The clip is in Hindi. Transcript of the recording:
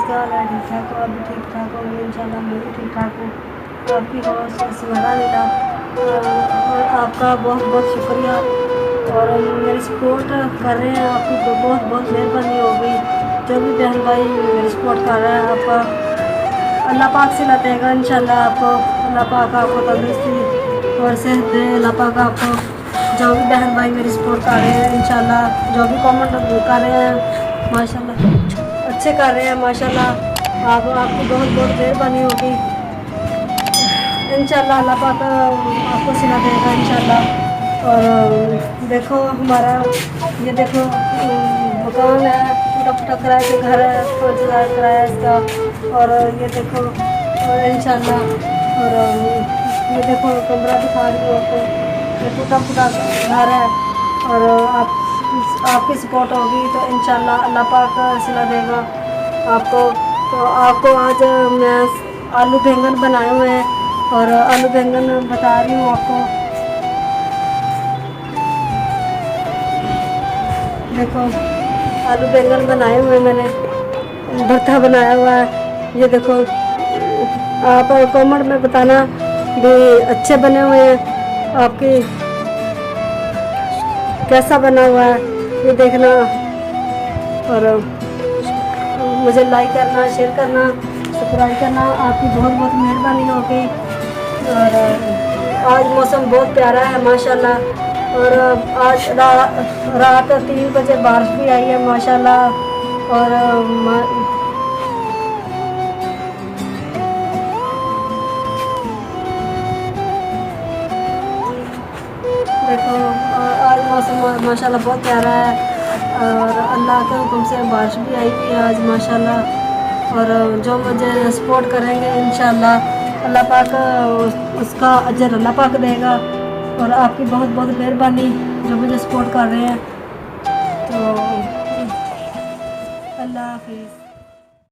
क्या हाल है? ठीक ठाक हो? आप भी ठीक ठाक होंगे इंशाल्लाह। मैं भी ठीक ठाक हूँ। आपकी दुआ से और आपका बहुत बहुत शुक्रिया। और मेरी सपोर्ट कर रहे हैं, आपकी बहुत बहुत मेहरबानी हो गई। जो भी बहन भाई मेरी सपोर्ट कर रहा है, आपका अल्लाह पाक से देगा इंशाल्लाह। आपको अल्लाह पाक आपको तंदुरुस्ती और सेहत दे। अल्लाह पाक आपको, जो भी बहन भाई मेरी सपोर्ट कर रहे हैं इंशाल्लाह, जो भी कमेंट कर रहे हैं माशाल्लाह अच्छे कर रहे हैं माशाल्लाह। आपकी बहुत बहुत मेहरबानी होगी इंशाल्लाह। अल्लाह पाक आपको सिला देगा इंशाल्लाह। और देखो हमारा ये देखो मकान है, टूटा फूटा किराए के घर है, 5,000 किराया इसका। और ये देखो इंशाल्लाह। और ये देखो कमरा दिखा रही हूँ आपको, ये टूटा फूटा घर है। और आपकी सपोर्ट होगी तो इंशाल्लाह अल्लाह पाक सिला देगा आपको। तो आपको आज मैं आलू बैंगन बनाए हुए हैं और आलू बैंगन बता रही हूँ आपको। देखो आलू बैंगन बनाए हुए मैंने, भरता बनाया हुआ है। ये देखो आप कमेंट में बताना भी अच्छे बने हुए हैं, आपकी कैसा बना हुआ है ये देखना। और मुझे लाइक करना, शेयर करना, सब्सक्राइब करना, आपकी बहुत बहुत मेहरबानी होगी। और आज मौसम बहुत प्यारा है माशाल्लाह। और आज रात 3 बजे बारिश भी आई है माशाल्लाह। और देखो आज मौसम माशाल्लाह बहुत प्यारा है। और अल्लाह के हुक्म से बारिश भी आई हुई है आज माशाल्लाह। और जो मुझे सपोर्ट करेंगे इंशाल्लाह अल्लाह पाक उसका अजर अल्लाह पाक देगा। और आपकी बहुत बहुत मेहरबानी जो मुझे सपोर्ट कर रहे हैं। तो अल्लाह हाफिज़।